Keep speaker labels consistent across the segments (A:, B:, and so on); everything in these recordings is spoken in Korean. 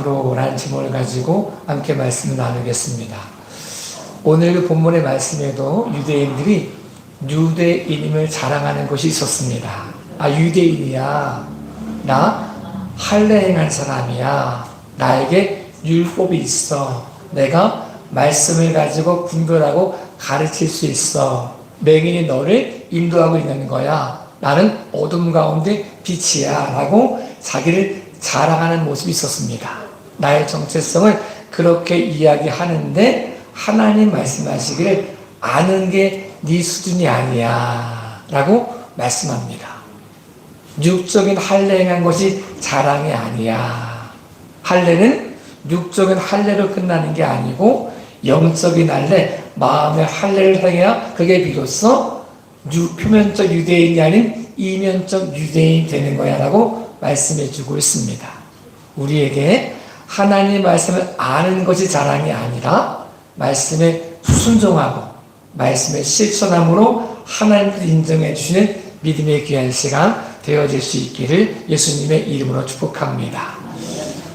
A: 라는 제목을 가지고 함께 말씀을 나누겠습니다. 오늘 본문의 말씀에도 유대인들이 유대인임을 자랑하는 것이 있었습니다. 아, 유대인이야. 나 할례 행한 사람이야. 나에게 율법이 있어. 내가 말씀을 가지고 분별하고 가르칠 수 있어. 맹인이 너를 인도하고 있는 거야. 나는 어둠 가운데 빛이야. 라고 자기를 자랑하는 모습이 있었습니다. 나의 정체성을 그렇게 이야기하는데 하나님 말씀하시기를 아는 게 네 수준이 아니야 라고 말씀합니다. 육적인 할례 행한 것이 자랑이 아니야. 할례는 육적인 할례로 끝나는 게 아니고 영적인 할례, 마음의 할례를 행해야 그게 비로소 표면적 유대인이 아닌 이면적 유대인이 되는 거야 라고 말씀해 주고 있습니다. 우리에게 하나님 말씀을 아는 것이 자랑이 아니라 말씀에 순종하고 말씀에 실천함으로 하나님께서 인정해 주시는 믿음의 귀한 시간 되어질 수 있기를 예수님의 이름으로 축복합니다.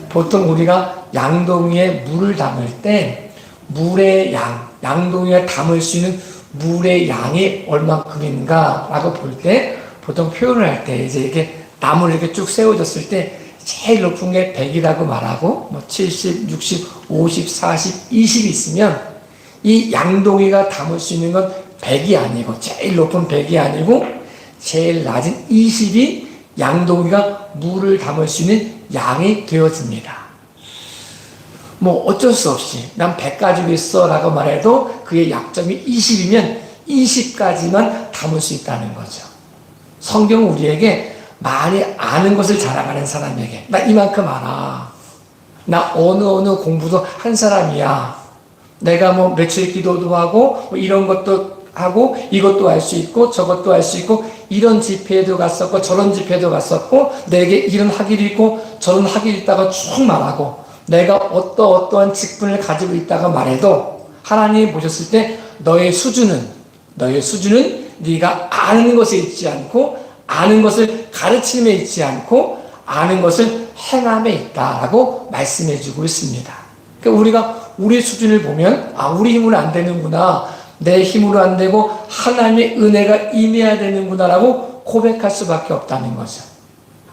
A: 보통 우리가 양동이에 물을 담을 때 물의 양동이에 담을 수 있는 물의 양이 얼마큼인가 라고 볼 때 보통 표현을 할 때 이제 이렇게 나무를 이렇게 쭉 세워졌을 때 제일 높은 게 100이라고 말하고 70, 60, 50, 40, 20이 있으면 이 양동이가 담을 수 있는 건 100이 아니고 제일 높은 100이 아니고 제일 낮은 20이 양동이가 물을 담을 수 있는 양이 되어집니다. 어쩔 수 없이 난 100 가지고 있어 라고 말해도 그의 약점이 20이면 20까지만 담을 수 있다는 거죠. 성경은 우리에게 많이 아는 것을 자랑하는 사람에게 나 이만큼 알아. 나 어느 공부도 한 사람이야. 내가 며칠 기도도 하고 이런 것도 하고 이것도 할 수 있고 저것도 할 수 있고 이런 집회에도 갔었고 저런 집회도 갔었고 내게 이런 학위도 있고 저런 학위도 있다가 쭉 말하고 내가 어떠한 직분을 가지고 있다가 말해도 하나님이 보셨을 때 너의 수준은 네가 아는 것에 있지 않고 아는 것을 가르침에 있지 않고 아는 것을 행함에 있다라고 말씀해 주고 있습니다. 그러니까 우리가 우리 수준을 보면 우리 힘으로 안 되는구나. 내 힘으로 안 되고 하나님의 은혜가 임해야 되는구나라고 고백할 수밖에 없다는 거죠.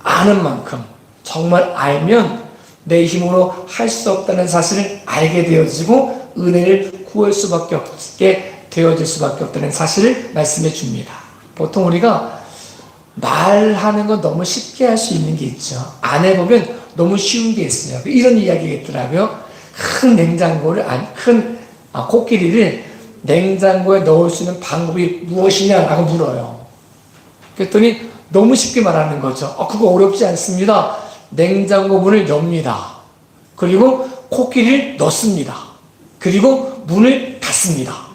A: 아는 만큼 정말 알면 내 힘으로 할 수 없다는 사실을 알게 되어지고 은혜를 구할 수밖에 없게 되어질 수밖에 없다는 사실을 말씀해 줍니다. 보통 우리가 말하는 건 너무 쉽게 할 수 있는 게 있죠. 안 해보면 너무 쉬운 게 있어요. 이런 이야기가 있더라고요. 큰 코끼리를 냉장고에 넣을 수 있는 방법이 무엇이냐라고 물어요. 그랬더니 너무 쉽게 말하는 거죠. 그거 어렵지 않습니다. 냉장고 문을 엽니다. 그리고 코끼리를 넣습니다. 그리고 문을 닫습니다.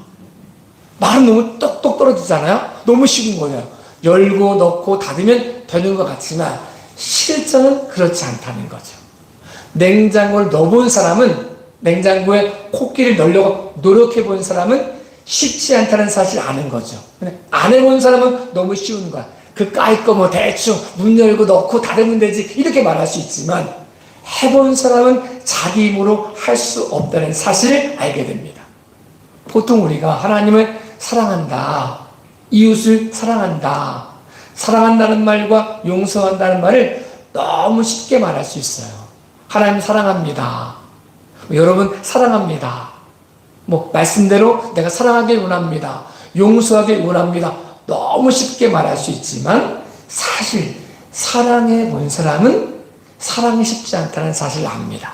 A: 말은 너무 똑똑 떨어지잖아요. 너무 쉬운 거예요. 열고 넣고 닫으면 되는 것 같지만 실전은 그렇지 않다는 거죠. 냉장고를 넣어본 사람은 냉장고에 코끼리를 넣으려고 노력해본 사람은 쉽지 않다는 사실을 아는 거죠. 안 해본 사람은 너무 쉬운 거야. 그까이 거 대충 문 열고 넣고 닫으면 되지 이렇게 말할 수 있지만 해본 사람은 자기 힘으로 할 수 없다는 사실을 알게 됩니다. 보통 우리가 하나님을 사랑한다, 이웃을 사랑한다, 사랑한다는 말과 용서한다는 말을 너무 쉽게 말할 수 있어요. 하나님 사랑합니다. 여러분 사랑합니다. 말씀대로 내가 사랑하길 원합니다. 용서하길 원합니다. 너무 쉽게 말할 수 있지만 사실 사랑해 본 사람은 사랑이 쉽지 않다는 사실을 압니다.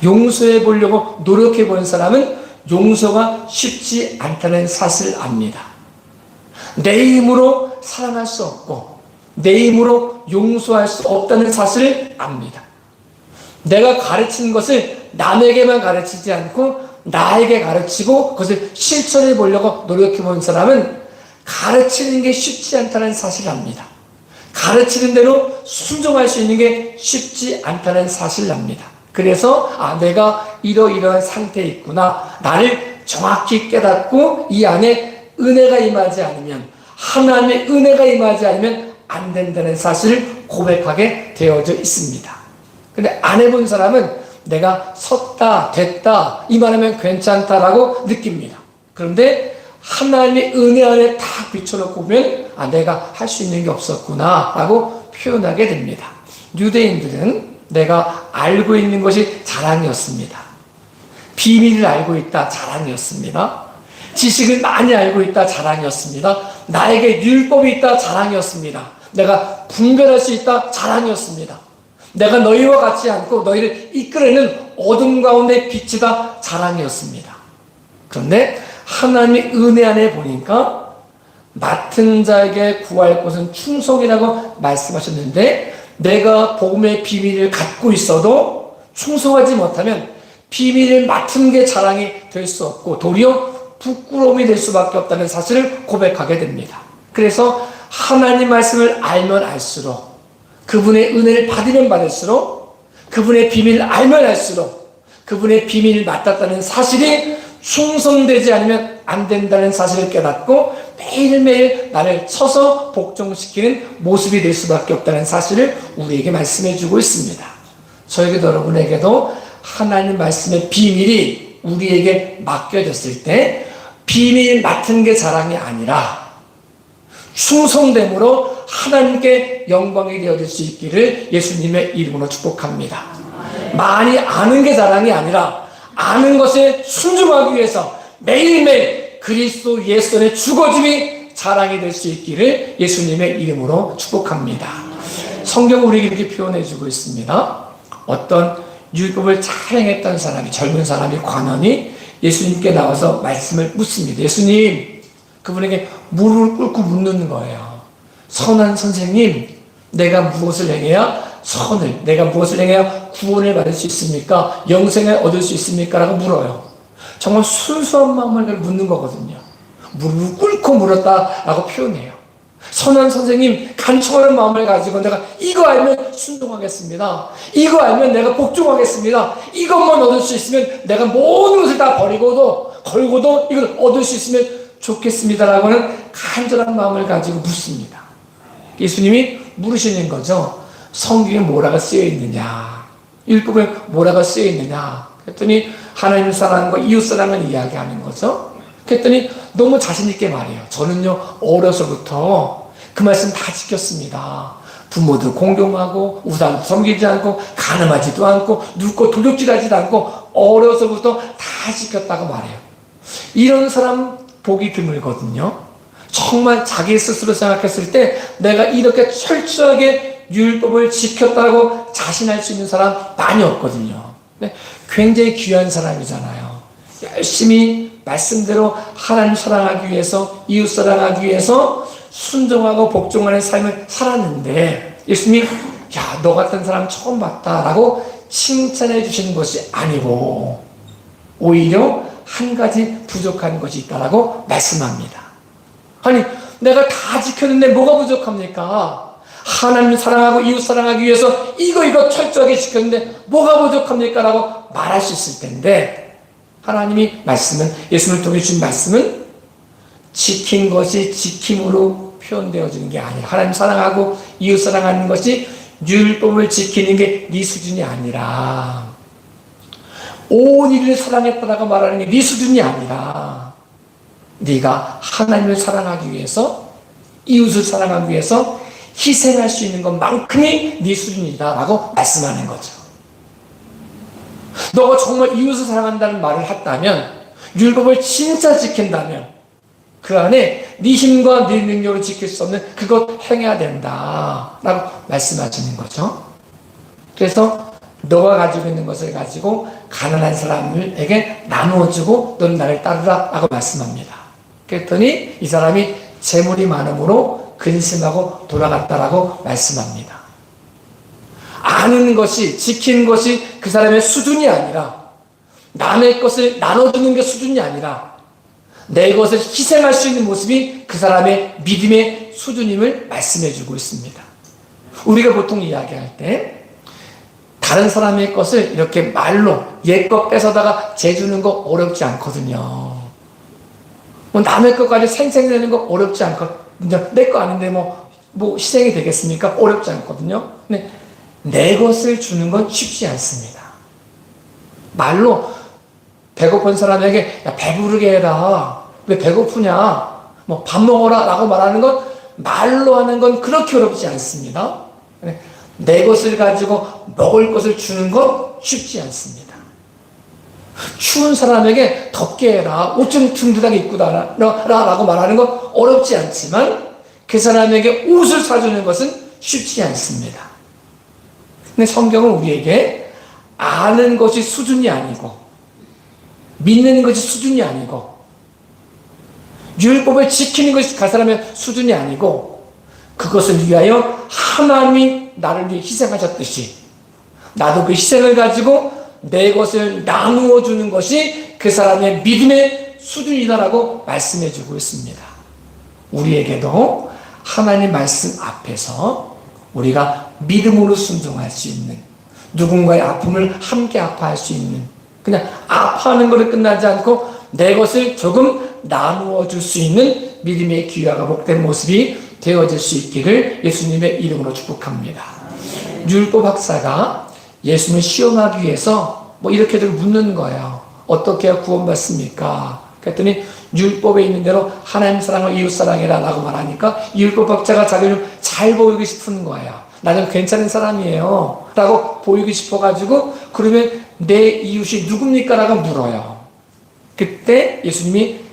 A: 용서해 보려고 노력해 본 사람은 용서가 쉽지 않다는 사실을 압니다. 내 힘으로 사랑할 수 없고 내 힘으로 용서할 수 없다는 사실을 압니다. 내가 가르친 것을 남에게만 가르치지 않고 나에게 가르치고 그것을 실천해 보려고 노력해 본 사람은 가르치는 게 쉽지 않다는 사실을 압니다. 가르치는 대로 순종할 수 있는 게 쉽지 않다는 사실을 압니다. 그래서 내가 이러이러한 상태에 있구나. 나를 정확히 깨닫고 이 안에 은혜가 임하지 않으면 하나님의 은혜가 임하지 않으면 안 된다는 사실을 고백하게 되어져 있습니다. 근데 안 해본 사람은 내가 섰다, 됐다, 이 말하면 괜찮다라고 느낍니다. 그런데 하나님의 은혜 안에 딱 비춰놓고 보면 내가 할 수 있는 게 없었구나 라고 표현하게 됩니다. 유대인들은 내가 알고 있는 것이 자랑이었습니다. 비밀을 알고 있다, 자랑이었습니다. 지식을 많이 알고 있다, 자랑이었습니다. 나에게 율법이 있다, 자랑이었습니다. 내가 분별할 수 있다, 자랑이었습니다. 내가 너희와 같지 않고 너희를 이끌어내는 어둠 가운데 빛이다, 자랑이었습니다. 그런데 하나님의 은혜 안에 보니까 맡은 자에게 구할 것은 충성이라고 말씀하셨는데, 내가 복음의 비밀을 갖고 있어도 충성하지 못하면 비밀을 맡은 게 자랑이 될 수 없고 도리어 부끄러움이 될 수밖에 없다는 사실을 고백하게 됩니다. 그래서 하나님 말씀을 알면 알수록, 그분의 은혜를 받으면 받을수록, 그분의 비밀을 알면 알수록 그분의 비밀을 맡았다는 사실이 충성되지 않으면 안 된다는 사실을 깨닫고 매일매일 나를 서서 복종시키는 모습이 될 수밖에 없다는 사실을 우리에게 말씀해 주고 있습니다. 저에게도 여러분에게도 하나님 말씀의 비밀이 우리에게 맡겨졌을 때 비밀 맡은 게 자랑이 아니라 충성됨으로 하나님께 영광이 되어질 수 있기를 예수님의 이름으로 축복합니다. 많이 아는 게 자랑이 아니라 아는 것에 순종하기 위해서 매일매일 그리스도 예수 안에 죽어짐이 자랑이 될 수 있기를 예수님의 이름으로 축복합니다. 성경은 우리에게 이렇게 표현해 주고 있습니다. 어떤 율법을 잘 행했던 사람이, 젊은 사람이 관원이 예수님께 나와서 말씀을 묻습니다. 예수님, 그분에게 무릎을 꿇고 묻는 거예요. 선한 선생님, 내가 무엇을 행해야 내가 무엇을 행해야 구원을 받을 수 있습니까? 영생을 얻을 수 있습니까? 라고 물어요. 정말 순수한 마음을 묻는 거거든요. 무릎을 꿇고 물었다라고 표현해요. 선한 선생님, 간청하는 마음을 가지고 내가 이거 알면 순종하겠습니다. 이거 알면 내가 복종하겠습니다. 이것만 얻을 수 있으면 내가 모든 것을 다 버리고도 걸고도 이걸 얻을 수 있으면 좋겠습니다라고 하는 간절한 마음을 가지고 묻습니다. 예수님이 물으시는 거죠. 성경에 뭐라고 쓰여 있느냐? 율법에 뭐라고 쓰여 있느냐? 그랬더니 하나님 사랑과 이웃 사랑을 이야기하는 거죠. 그랬더니 너무 자신 있게 말해요. 저는요 어려서부터 그 말씀 다 지켰습니다. 부모들 공경하고 우상도 섬기지 않고 가늠하지도 않고 눕고 도둑질하지도 않고 어려서부터 다 지켰다고 말해요. 이런 사람 보기 드물거든요. 정말 자기 스스로 생각했을 때 내가 이렇게 철저하게 율법을 지켰다고 자신할 수 있는 사람 많이 없거든요. 굉장히 귀한 사람이잖아요. 열심히 말씀대로 하나님 사랑하기 위해서, 이웃 사랑하기 위해서 순종하고 복종하는 삶을 살았는데 예수님이 야, 너 같은 사람 처음 봤다 라고 칭찬해 주시는 것이 아니고 오히려 한 가지 부족한 것이 있다라고 말씀합니다. 아니, 내가 다 지켰는데 뭐가 부족합니까? 하나님 사랑하고 이웃 사랑하기 위해서 이거 철저하게 지켰는데 뭐가 부족합니까? 라고 말할 수 있을 텐데 하나님이 예수님을 통해 주신 말씀은 지킨 것이 지킴으로 표현되어지는 게 아니라 하나님 사랑하고 이웃 사랑하는 것이 율법을 지키는 게 네 수준이 아니라 온 인류를 사랑했다라고 말하는 게 네 수준이 아니라 네가 하나님을 사랑하기 위해서 이웃을 사랑하기 위해서 희생할 수 있는 것만큼이 네 수준이다 라고 말씀하는 거죠. 너가 정말 이웃을 사랑한다는 말을 했다면, 율법을 진짜 지킨다면 그 안에 네 힘과 네 능력으로 지킬 수 없는 그것 행해야 된다 라고 말씀하시는 거죠. 그래서 너가 가지고 있는 것을 가지고 가난한 사람에게 나누어주고 너는 나를 따르라 라고 말씀합니다. 그랬더니 이 사람이 재물이 많음으로 근심하고 돌아갔다라고 말씀합니다. 아는 것이, 지키는 것이 그 사람의 수준이 아니라, 남의 것을 나눠주는 게 수준이 아니라 내 것을 희생할 수 있는 모습이 그 사람의 믿음의 수준임을 말씀해주고 있습니다. 우리가 보통 이야기할 때 다른 사람의 것을 이렇게 말로 옛것 뺏어다가 재주는 거 어렵지 않거든요. 남의 것까지 생생내는 거 어렵지 않거든요. 내 거 아닌데 뭐 희생이 되겠습니까? 어렵지 않거든요. 근데 내 것을 주는 건 쉽지 않습니다. 말로 배고픈 사람에게 야, 배부르게 해라. 왜 배고프냐? 뭐 밥 먹어라 라고 말하는 건 말로 하는 건 그렇게 어렵지 않습니다. 내 것을 가지고 먹을 것을 주는 건 쉽지 않습니다. 추운 사람에게 덥게 해라. 옷 좀 든든하게 입고 다라 라고 말하는 건 어렵지 않지만 그 사람에게 옷을 사주는 것은 쉽지 않습니다. 근데 성경은 우리에게 아는 것이 수준이 아니고 믿는 것이 수준이 아니고 율법을 지키는 것이 그 사람의 수준이 아니고 그것을 위하여 하나님이 나를 위해 희생하셨듯이 나도 그 희생을 가지고 내 것을 나누어 주는 것이 그 사람의 믿음의 수준이다라고 말씀해 주고 있습니다. 우리에게도 하나님 말씀 앞에서 우리가 믿음으로 순종할 수 있는 누군가의 아픔을 함께 아파할 수 있는 그냥 아파하는 것을 끝나지 않고 내 것을 조금 나누어 줄 수 있는 믿음의 기회가 복된 모습이 되어질 수 있기를 예수님의 이름으로 축복합니다. 율법 학사가 예수님을 시험하기 위해서 뭐 이렇게들 묻는 거예요. 어떻게 해야 구원받습니까? 그랬더니 율법에 있는 대로 하나님 사랑을 이웃 사랑해라 라고 말하니까 율법 학자가 자기를 잘 보이고 싶은 거예요. 나는 괜찮은 사람이에요 라고 보이고 싶어가지고 그러면 내 이웃이 누굽니까? 라고 물어요. 그때 예수님이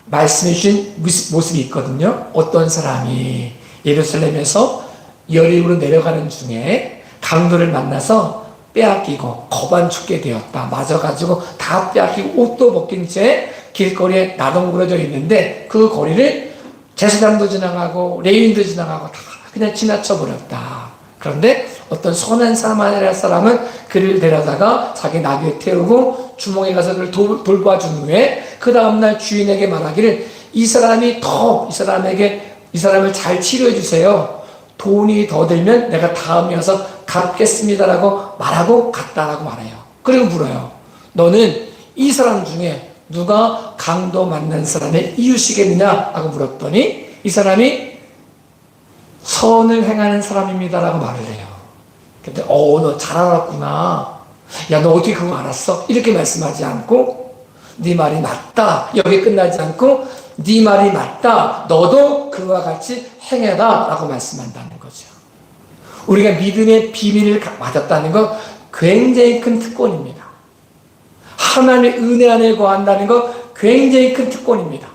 A: 말씀해 주신 모습이 있거든요. 어떤 사람이 예루살렘에서 여리고로 내려가는 중에 강도를 만나서 빼앗기고 거반 죽게 되었다. 맞아가지고 다 빼앗기고 옷도 벗긴 채 길거리에 나동그러져 있는데 그 거리를 제사장도 지나가고 레위인도 지나가고 다 그냥 지나쳐버렸다. 그런데 어떤 선한 사마리아 사람은 그를 데려다가 자기 나귀에 태우고 주몽에 가서 그를 돌봐준 후에 그 다음날 주인에게 말하기를 이 사람을 잘 치료해 주세요. 돈이 더 들면 내가 다음에 와서 갚겠습니다라고 말하고 갔다라고 말해요. 그리고 물어요. 너는 이 사람 중에 누가 강도 만난 사람의 이웃이겠느냐? 라고 물었더니 이 사람이 선을 행하는 사람입니다라고 말을 해요. 근데 너 잘 알았구나. 야, 너 어떻게 그거 알았어? 이렇게 말씀하지 않고 네 말이 맞다. 여기 끝나지 않고 네 말이 맞다. 너도 그와 같이 행해라 라고 말씀한다는 거죠. 우리가 믿음의 비밀을 맞았다는 건 굉장히 큰 특권입니다. 하나님의 은혜 안에 거한다는 건 굉장히 큰 특권입니다.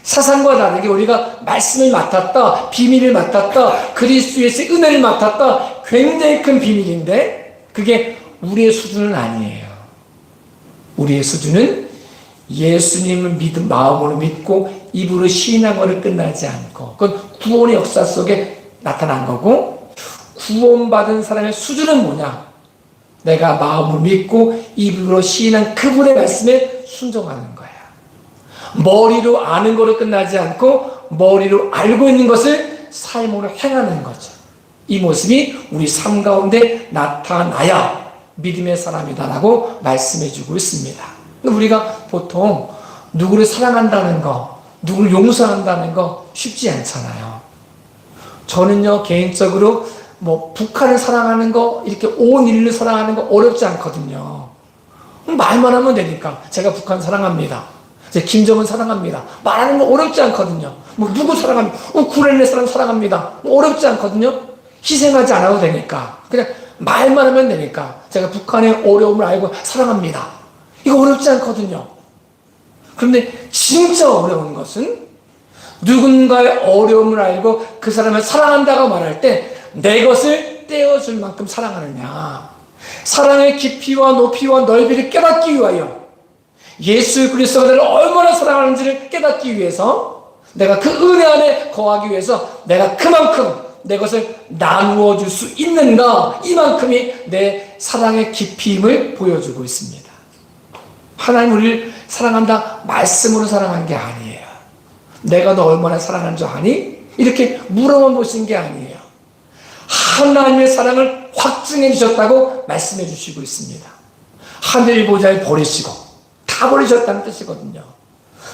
A: 세상과 다르게 우리가 말씀을 맡았다, 비밀을 맡았다, 그리스도의 은혜를 맡았다, 굉장히 큰 비밀인데 그게 우리의 수준은 아니에요. 우리의 수준은 예수님을 마음으로 믿고 입으로 시인한 것을 끝나지 않고 그건 구원의 역사 속에 나타난 거고 구원받은 사람의 수준은 뭐냐? 내가 마음으로 믿고 입으로 시인한 그분의 말씀에 순종하는 거야. 머리로 아는 것으로 끝나지 않고 머리로 알고 있는 것을 삶으로 행하는 거죠. 이 모습이 우리 삶 가운데 나타나야 믿음의 사람이다라고 말씀해주고 있습니다. 우리가 보통 누구를 사랑한다는 거, 누구를 용서한다는 거 쉽지 않잖아요. 저는요 개인적으로 북한을 사랑하는 거 이렇게 온 인류를 사랑하는 거 어렵지 않거든요. 말만 하면 되니까 제가 북한 사랑합니다. 김정은 사랑합니다. 말하는 거 어렵지 않거든요. 누구 사랑합니다. 우크라이나 사람 사랑합니다. 어렵지 않거든요. 희생하지 않아도 되니까. 그냥 말만 하면 되니까. 제가 북한의 어려움을 알고 사랑합니다. 이거 어렵지 않거든요. 그런데 진짜 어려운 것은 누군가의 어려움을 알고 그 사람을 사랑한다고 말할 때 내 것을 떼어줄 만큼 사랑하느냐. 사랑의 깊이와 높이와 넓이를 깨닫기 위하여 예수 그리스도가 나를 얼마나 사랑하는지를 깨닫기 위해서 내가 그 은혜 안에 거하기 위해서 내가 그만큼 내 것을 나누어 줄 수 있는가 이만큼이 내 사랑의 깊이임을 보여주고 있습니다. 하나님 우리를 사랑한다 말씀으로 사랑한 게 아니에요. 내가 너 얼마나 사랑한 줄 아니? 이렇게 물어만 보신 게 아니에요. 하나님의 사랑을 확증해 주셨다고 말씀해 주시고 있습니다. 하늘 보좌를 버리시고 다 버리셨다는 뜻이거든요.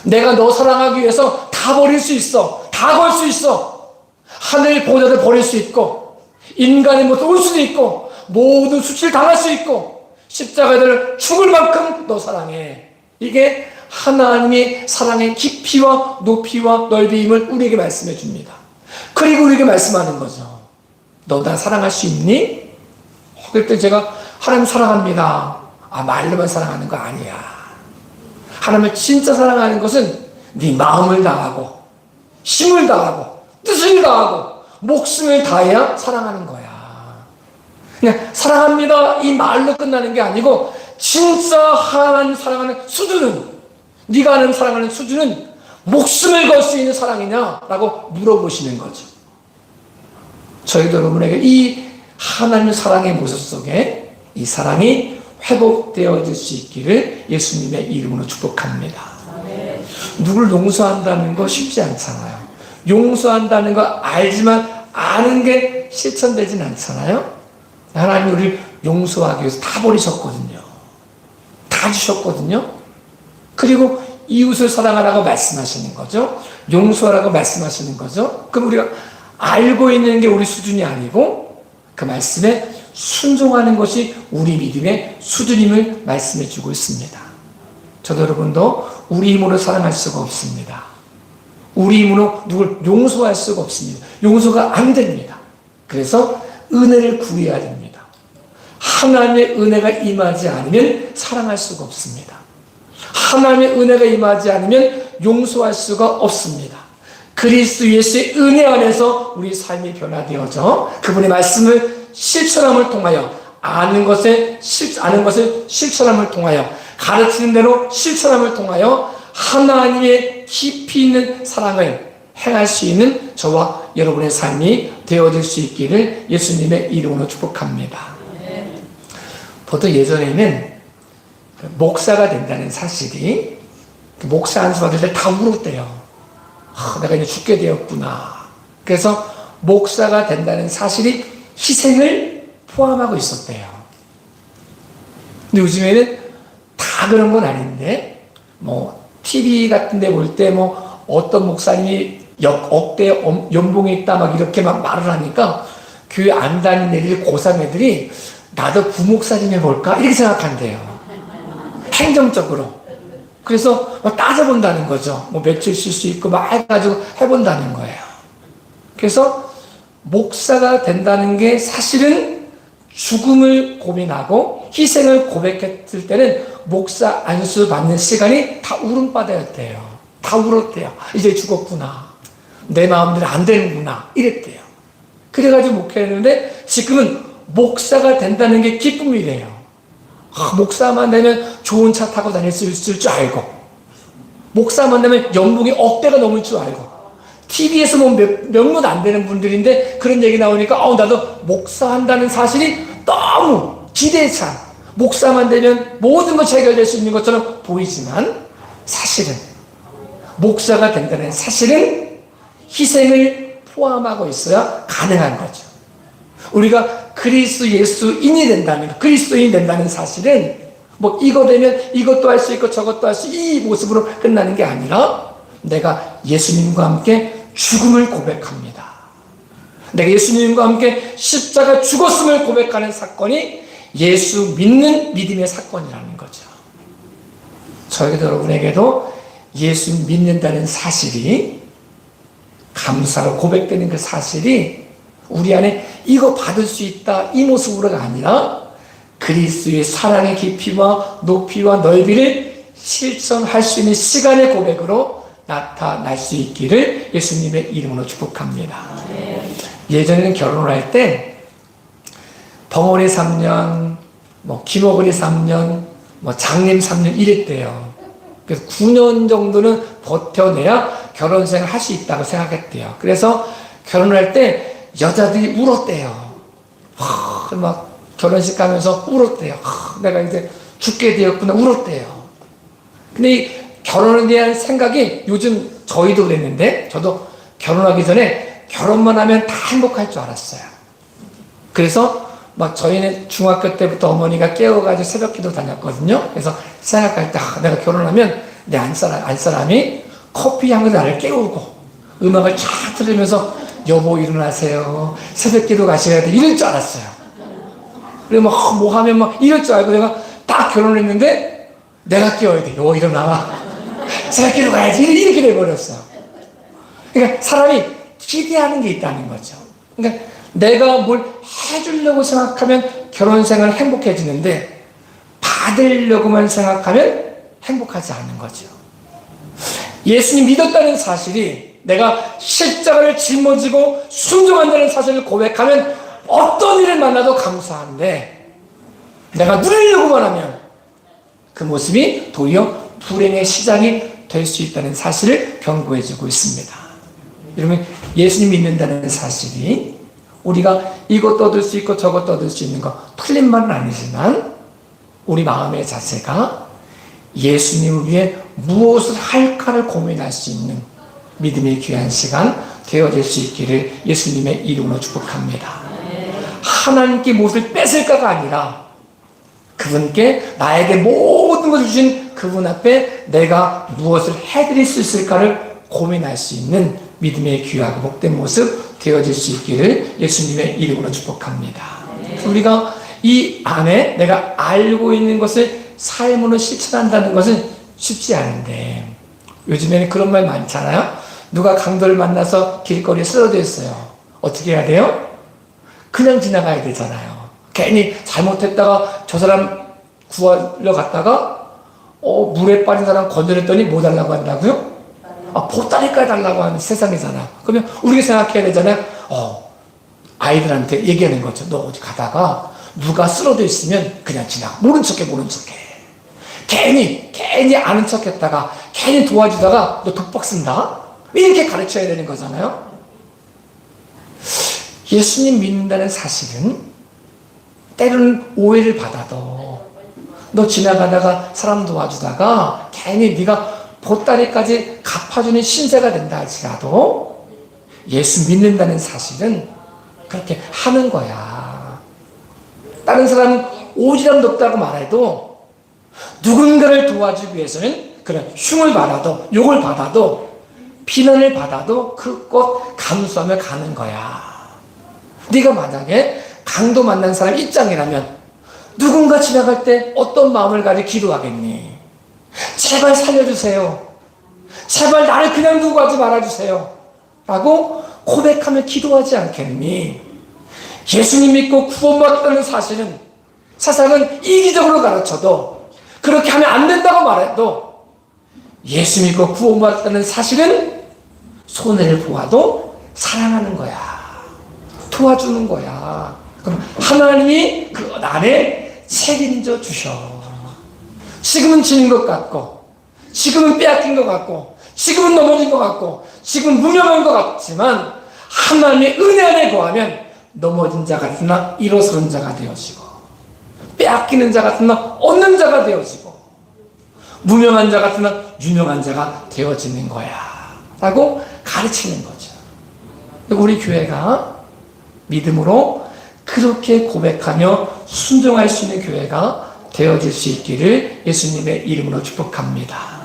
A: 내가 너 사랑하기 위해서 다 버릴 수 있어. 다 걸 수 있어. 하늘 보좌를 버릴 수 있고 인간의 모습 올 수도 있고 모든 수치를 당할 수 있고 십자가를 죽을 만큼 너 사랑해. 이게 하나님의 사랑의 깊이와 높이와 넓이임을 우리에게 말씀해 줍니다. 그리고 우리에게 말씀하는 거죠. 너 나 사랑할 수 있니? 그때 제가 하나님 사랑합니다. 말로만 사랑하는 거 아니야. 하나님을 진짜 사랑하는 것은 네 마음을 다하고 힘을 다하고 뜻을 다하고 목숨을 다해야 사랑하는 거야. 그냥 사랑합니다 이 말로 끝나는 게 아니고 진짜 하나님 사랑하는 수준은, 네가 하나님 사랑하는 수준은 목숨을 걸 수 있는 사랑이냐라고 물어보시는 거죠. 저희도 여러분에게 이 하나님의 사랑의 모습 속에 이 사랑이 회복되어질 수 있기를 예수님의 이름으로 축복합니다. 누굴 용서한다는 거 쉽지 않잖아요. 용서한다는 거 알지만 아는 게 실천되진 않잖아요. 하나님이 우리를 용서하기 위해서 다 버리셨거든요. 다 주셨거든요. 그리고 이웃을 사랑하라고 말씀하시는 거죠. 용서하라고 말씀하시는 거죠. 그럼 우리가 알고 있는 게 우리 수준이 아니고 그 말씀에 순종하는 것이 우리 믿음의 수준임을 말씀해 주고 있습니다. 저도 여러분도 우리 힘으로 사랑할 수가 없습니다. 우리 힘으로 누굴 용서할 수가 없습니다. 용서가 안 됩니다. 그래서 은혜를 구해야 됩니다. 하나님의 은혜가 임하지 않으면 사랑할 수가 없습니다. 하나님의 은혜가 임하지 않으면 용서할 수가 없습니다. 그리스도 예수의 은혜 안에서 우리 삶이 변화되어져 그분의 말씀을 실천함을 통하여 아는 것을 실천함을 통하여 가르치는 대로 실천함을 통하여 하나님의 깊이 있는 사랑을 행할 수 있는 저와 여러분의 삶이 되어질 수 있기를 예수님의 이름으로 축복합니다. 보통 예전에는 목사가 된다는 사실이 목사 안수 받을 때 다 울었대요. 내가 이제 죽게 되었구나. 그래서 목사가 된다는 사실이 희생을 포함하고 있었대요. 근데 요즘에는 다 그런 건 아닌데, TV 같은 데 볼 때 어떤 목사님이 억대 연봉이 있다 막 이렇게 막 말을 하니까 교회 안 다니는 애들, 고3 애들이 나도 부목사 좀 해볼까? 이렇게 생각한대요. 행정적으로. 그래서 막 따져본다는 거죠. 며칠 쉴 수 있고 막 해가지고 해본다는 거예요. 그래서 목사가 된다는 게 사실은 죽음을 고민하고 희생을 고백했을 때는 목사 안수 받는 시간이 다 울음바다였대요. 다 울었대요. 이제 죽었구나. 내 마음대로 안 되는구나. 이랬대요. 그래가지고 목회했는데 지금은 목사가 된다는 게 기쁨이래요. 목사만 되면 좋은 차 타고 다닐 수 있을 줄 알고, 목사만 되면 연봉이 억대가 넘을 줄 알고, TV에서 몇몇 안 되는 분들인데 그런 얘기 나오니까 나도 목사한다는 사실이 너무 기대에 찬, 목사만 되면 모든 것이 해결될 수 있는 것처럼 보이지만 사실은 목사가 된다는 사실은 희생을 포함하고 있어야 가능한 거죠. 우리가 그리스도 예수인이 된다는, 그리스도인이 된다는 사실은 이거 되면 이것도 할 수 있고 저것도 할 수 이 모습으로 끝나는 게 아니라 내가 예수님과 함께 죽음을 고백합니다. 내가 예수님과 함께 십자가 죽었음을 고백하는 사건이 예수 믿는 믿음의 사건이라는 거죠. 저에게도 여러분에게도 예수 믿는다는 사실이, 감사로 고백되는 그 사실이 우리 안에 이거 받을 수 있다 이 모습으로가 아니라 그리스도의 사랑의 깊이와 높이와 넓이를 실천할 수 있는 시간의 고백으로 나타날 수 있기를 예수님의 이름으로 축복합니다. 예전에는 결혼을 할 때 벙어리 3년, 김어걸이 3년, 장님 3년 이랬대요. 그래서 9년 정도는 버텨내야 결혼 생활을 할 수 있다고 생각했대요. 그래서 결혼할 때 여자들이 울었대요. 막 결혼식 가면서 울었대요. 내가 이제 죽게 되었구나 울었대요. 근데 이 결혼에 대한 생각이 요즘 저희도 그랬는데, 저도 결혼하기 전에 결혼만 하면 다 행복할 줄 알았어요. 그래서 막 저희는 중학교 때부터 어머니가 깨워가지고 새벽기도 다녔거든요. 그래서 생각할 때 내가 결혼하면 내 안사람이 커피 향으로 나를 깨우고 음악을 쫙 들으면서 여보 일어나세요, 새벽기도 가셔야 돼, 이럴 줄 알았어요. 그리고 뭐 하면 막 이럴 줄 알고 내가 딱 결혼을 했는데 내가 끼워야 돼. 이름 나와. 새끼로 가야지. 이렇게 돼버렸어. 그러니까 사람이 기대하는 게 있다는 거죠. 그러니까 내가 뭘 해주려고 생각하면 결혼 생활 행복해지는데 받으려고만 생각하면 행복하지 않는 거죠. 예수님 믿었다는 사실이 내가 십자가를 짊어지고 순종한다는 사실을 고백하면 어떤 일을 만나도 감사한데 내가 누리려고만 하면 그 모습이 도리어 불행의 시작이 될 수 있다는 사실을 경고해주고 있습니다. 여러분, 예수님 믿는다는 사실이 우리가 이것도 얻을 수 있고 저것도 얻을 수 있는 거 틀린 말은 아니지만 우리 마음의 자세가 예수님을 위해 무엇을 할까를 고민할 수 있는 믿음의 귀한 시간 되어질 수 있기를 예수님의 이름으로 축복합니다. 하나님께 무엇을 뺏을까가 아니라 그분께 나에게 모든 것을 주신 그분 앞에 내가 무엇을 해드릴 수 있을까를 고민할 수 있는 믿음의 귀하고 복된 모습 되어질 수 있기를 예수님의 이름으로 축복합니다. 우리가 이 안에 내가 알고 있는 것을 삶으로 실천한다는 것은 쉽지 않은데 요즘에는 그런 말 많잖아요. 누가 강도를 만나서 길거리에 쓰러져 있어요. 어떻게 해야 돼요? 그냥 지나가야 되잖아요. 괜히 잘못했다가 저 사람 구하러 갔다가 물에 빠진 사람 건드렸더니 뭐 달라고 한다고요? 보따리까지 달라고 하는 세상이잖아. 그러면 우리가 생각해야 되잖아요. 아이들한테 얘기하는 거죠. 너 어디 가다가 누가 쓰러져 있으면 그냥 지나가. 모른 척해. 괜히 아는 척 했다가 괜히 도와주다가 너 독박 쓴다? 이렇게 가르쳐야 되는 거잖아요. 예수님 믿는다는 사실은 때로는 오해를 받아도 너 지나가다가 사람 도와주다가 괜히 네가 보따리까지 갚아주는 신세가 된다 할지라도 예수 믿는다는 사실은 그렇게 하는 거야. 다른 사람은 오지랖도 없다고 말해도 누군가를 도와주기 위해서는 그런 흉을 받아도 욕을 받아도 비난을 받아도 그것 감수하며 가는 거야. 네가 만약에 강도 만난 사람 입장이라면 누군가 지나갈 때 어떤 마음을 가지고 기도하겠니? 제발 살려주세요. 제발 나를 그냥 두고 가지 말아주세요. 라고 고백하며 기도하지 않겠니? 예수님 믿고 구원받았다는 사실은 세상은 이기적으로 가르쳐도 그렇게 하면 안 된다고 말해도 예수 믿고 구원받았다는 사실은 손해를 보아도 사랑하는 거야. 도와주는 거야. 그럼 하나님이 그 안에 책임져 주셔. 지금은 지는 것 같고 지금은 빼앗긴 것 같고 지금은 넘어진 것 같고 지금은 무명한 것 같지만 하나님의 은혜 안에 거하면 넘어진 자 같으나 일어서는 자가 되어지고 빼앗기는 자 같으나 얻는 자가 되어지고 무명한 자 같으나 유명한 자가 되어지는 거야 라고 가르치는 거죠. 우리 교회가 믿음으로 그렇게 고백하며 순종할 수 있는 교회가 되어질 수 있기를 예수님의 이름으로 축복합니다.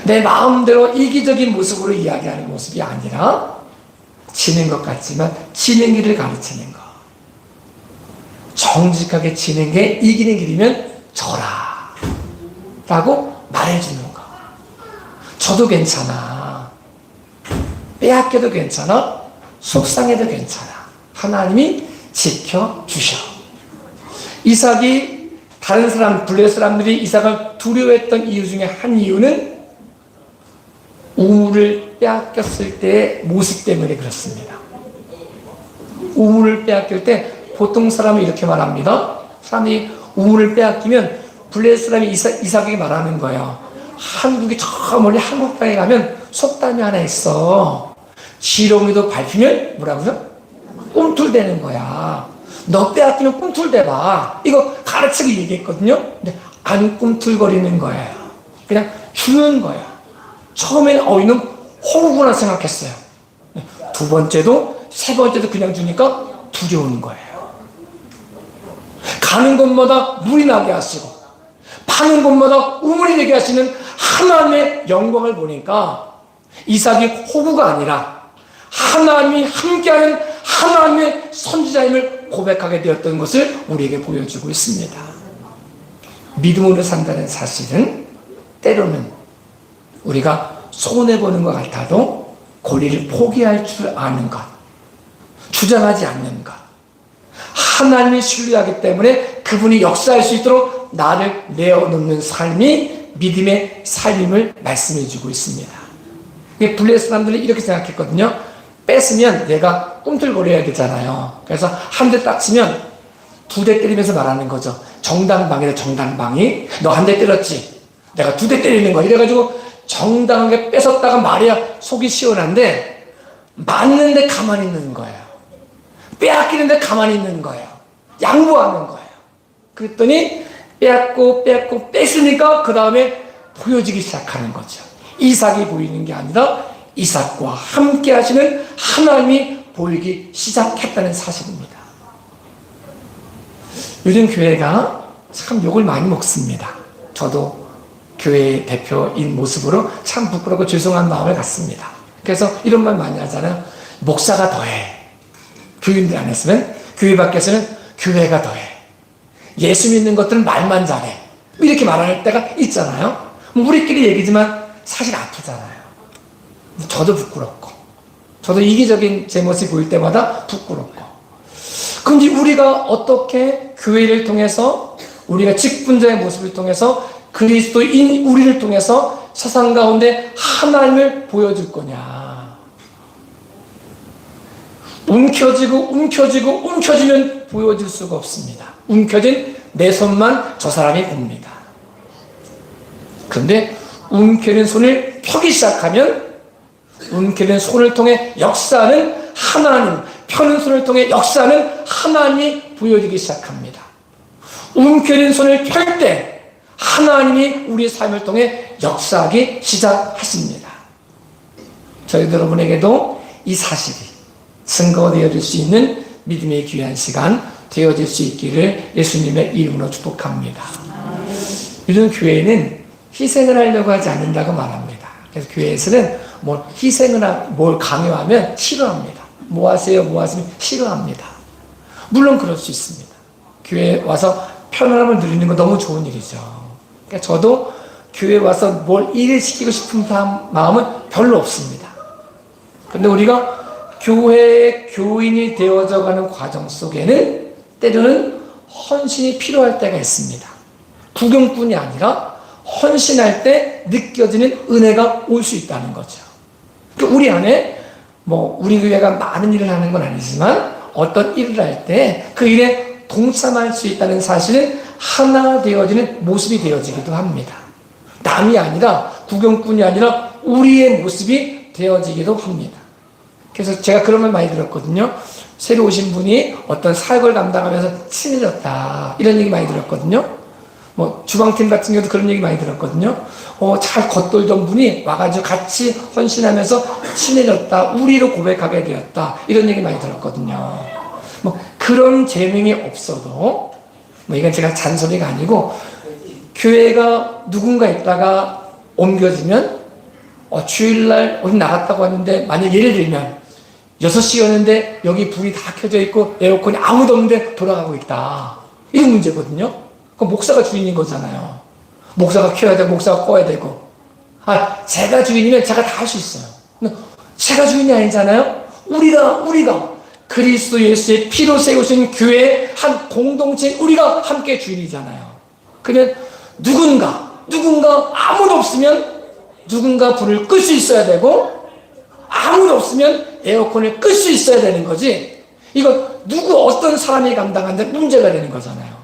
A: 내 마음대로 이기적인 모습으로 이야기하는 모습이 아니라 지는 것 같지만 지는 길을 가르치는 것. 정직하게 지는 게 이기는 길이면 져라 라고 말해주는 것. 저도 괜찮아. 빼앗겨도 괜찮아. 속상해도 괜찮아. 하나님이 지켜주셔. 이삭이 다른 사람, 블레 사람들이 이삭을 두려워했던 이유 중에 한 이유는 우물을 빼앗겼을 때의 모습 때문에 그렇습니다. 우물을 빼앗길 때 보통 사람은 이렇게 말합니다. 사람이 우물을 빼앗기면 블레 사람이 이삭에게 말하는 거예요. 한국이 저 멀리 한국 땅에 가면 속담이 하나 있어. 지렁이도 밟히면 뭐라고요? 꿈틀대는 거야. 너 빼앗기면 꿈틀대봐. 이거 가르치기 얘기했거든요. 근데 안 꿈틀거리는 거예요. 그냥 주는 거예요. 처음에는 이놈 호구구나 생각했어요. 두 번째도 세 번째도 그냥 주니까 두려운 거예요. 가는 곳마다 물이 나게 하시고 파는 곳마다 우물이 되게 하시는 하나님의 영광을 보니까 이삭이 호구가 아니라 하나님이 함께하는 하나님의 선지자임을 삶을 고백하게 되었던 것을 우리에게 보여주고 있습니다. 믿음으로 산다는 사실은 때로는 우리가 손해보는 것 같아도 권리를 포기할 줄 아는 것, 주장하지 않는 것, 하나님을 신뢰하기 때문에 그분이 역사할 수 있도록 나를 내어놓는 삶이 믿음의 삶임을 말씀해 주고 있습니다. 블레 사람들이 이렇게 생각했거든요. 뺏으면 내가 꿈틀거려야 되잖아요. 그래서 한 대 딱 치면 두 대 때리면서 말하는 거죠. 정당방위다, 정당방위. 너 한 대 때렸지? 내가 두 대 때리는 거야. 이래가지고 정당하게 뺏었다가 말이야 속이 시원한데 맞는데 가만히 있는 거예요. 빼앗기는데 가만히 있는 거예요. 양보하는 거예요. 그랬더니 빼앗고 뺏으니까 그 다음에 보여지기 시작하는 거죠. 이삭이 보이는 게 아니라 이삭과 함께 하시는 하나님이 보이기 시작했다는 사실입니다. 요즘 교회가 참 욕을 많이 먹습니다. 저도 교회 대표인 모습으로 참 부끄럽고 죄송한 마음을 갖습니다. 그래서 이런 말 많이 하잖아요. 목사가 더해. 교인들 안에서는, 교회 밖에서는 교회가 더해. 예수 믿는 것들은 말만 잘해. 이렇게 말할 때가 있잖아요. 우리끼리 얘기지만 사실 아프잖아요. 저도 부끄럽고, 저도 이기적인 제 모습이 보일 때마다 부끄럽고. 그런데 우리가 어떻게 교회를 통해서, 우리가 직분자의 모습을 통해서, 그리스도인 우리를 통해서 세상 가운데 하나님을 보여줄 거냐. 움켜쥐면 보여줄 수가 없습니다. 움켜진 내 손만 저 사람이 봅니다. 그런데 움켜진 손을 펴기 시작하면 움켜진 손을 통해 역사하는 하나님, 펴는 손을 통해 역사하는 하나님이 보여지기 시작합니다. 움켜진 손을 펼 때 하나님이 우리 삶을 통해 역사하기 시작하십니다. 저희 여러분에게도 이 사실이 증거되어질 수 있는 믿음의 귀한 시간 되어질 수 있기를 예수님의 이름으로 축복합니다. 요즘 교회는 희생을 하려고 하지 않는다고 말합니다. 그래서 교회에서는 뭘 강요하면 싫어합니다. 뭐 하세요? 싫어합니다. 물론 그럴 수 있습니다. 교회에 와서 편안함을 누리는 거 너무 좋은 일이죠. 그러니까 저도 교회에 와서 뭘 일을 시키고 싶은 마음은 별로 없습니다. 그런데 우리가 교회의 교인이 되어져 가는 과정 속에는 때로는 헌신이 필요할 때가 있습니다. 구경뿐이 아니라 헌신할 때 느껴지는 은혜가 올 수 있다는 거죠. 그러니까 우리 안에 우리 교회가 많은 일을 하는 건 아니지만 어떤 일을 할 때 그 일에 동참할 수 있다는 사실은 하나 되어지는 모습이 되어지기도 합니다. 남이 아니라 구경꾼이 아니라 우리의 모습이 되어지기도 합니다. 그래서 제가 그런 말 많이 들었거든요. 새로 오신 분이 어떤 사역을 감당하면서 친해졌다 이런 얘기 많이 들었거든요. 주방팀 같은 경우도 그런 얘기 많이 들었거든요. 잘 겉돌던 분이 와가지고 같이 헌신하면서 친해졌다, 우리로 고백하게 되었다 이런 얘기 많이 들었거든요. 그런 재능이 없어도 이건 제가 잔소리가 아니고 교회가 누군가 있다가 옮겨지면 주일날 어디 나갔다고 하는데 만약 예를 들면 6시였는데 여기 불이 다 켜져 있고 에어컨이 아무도 없는데 돌아가고 있다 이런 문제거든요. 그럼 목사가 주인인 거잖아요. 목사가 켜야 되고 목사가 꺼야 되고. 제가 주인이면 제가 다 할 수 있어요. 근데 제가 주인이 아니잖아요. 우리가 그리스도 예수의 피로 세우신 교회의 한 공동체인 우리가 함께 주인이잖아요. 그러면 누군가 아무도 없으면 누군가 불을 끌 수 있어야 되고 아무도 없으면 에어컨을 끌 수 있어야 되는 거지. 이거 어떤 사람이 감당하는데 문제가 되는 거잖아요.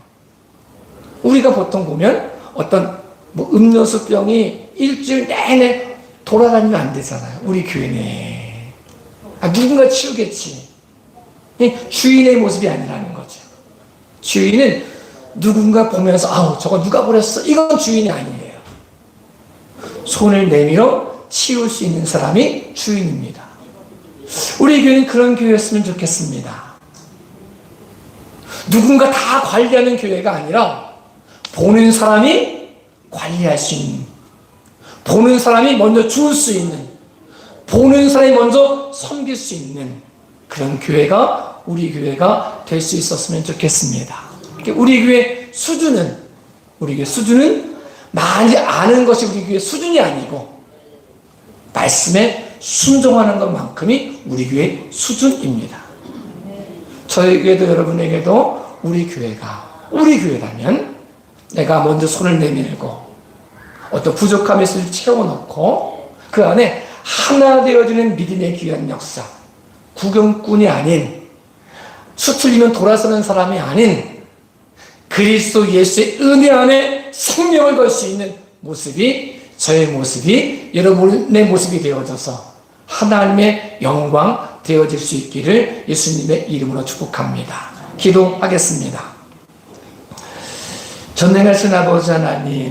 A: 우리가 보통 보면 어떤 음료수병이 일주일 내내 돌아다니면 안 되잖아요. 우리 교회 내에. 누군가 치우겠지. 주인의 모습이 아니라는 거죠. 주인은 누군가 보면서 저거 누가 버렸어? 이건 주인이 아니에요. 손을 내밀어 치울 수 있는 사람이 주인입니다. 우리 교회는 그런 교회였으면 좋겠습니다. 누군가 다 관리하는 교회가 아니라 보는 사람이 관리할 수 있는, 보는 사람이 먼저 줄 수 있는, 보는 사람이 먼저 섬길 수 있는 그런 교회가 우리 교회가 될 수 있었으면 좋겠습니다. 우리 교회 수준은 많이 아는 것이 우리 교회 수준이 아니고 말씀에 순종하는 것만큼이 우리 교회 수준입니다. 저에게도 여러분에게도 우리 교회라면 내가 먼저 손을 내밀고 어떤 부족함의 것을 채워넣고 그 안에 하나 되어지는 믿음의 귀한 역사, 구경꾼이 아닌 수틀리면 돌아서는 사람이 아닌 그리스도 예수의 은혜 안에 생명을 걸 수 있는 모습이 저의 모습이 여러분의 모습이 되어져서 하나님의 영광 되어질 수 있기를 예수님의 이름으로 축복합니다. 기도하겠습니다. 전능하신 아버지 하나님,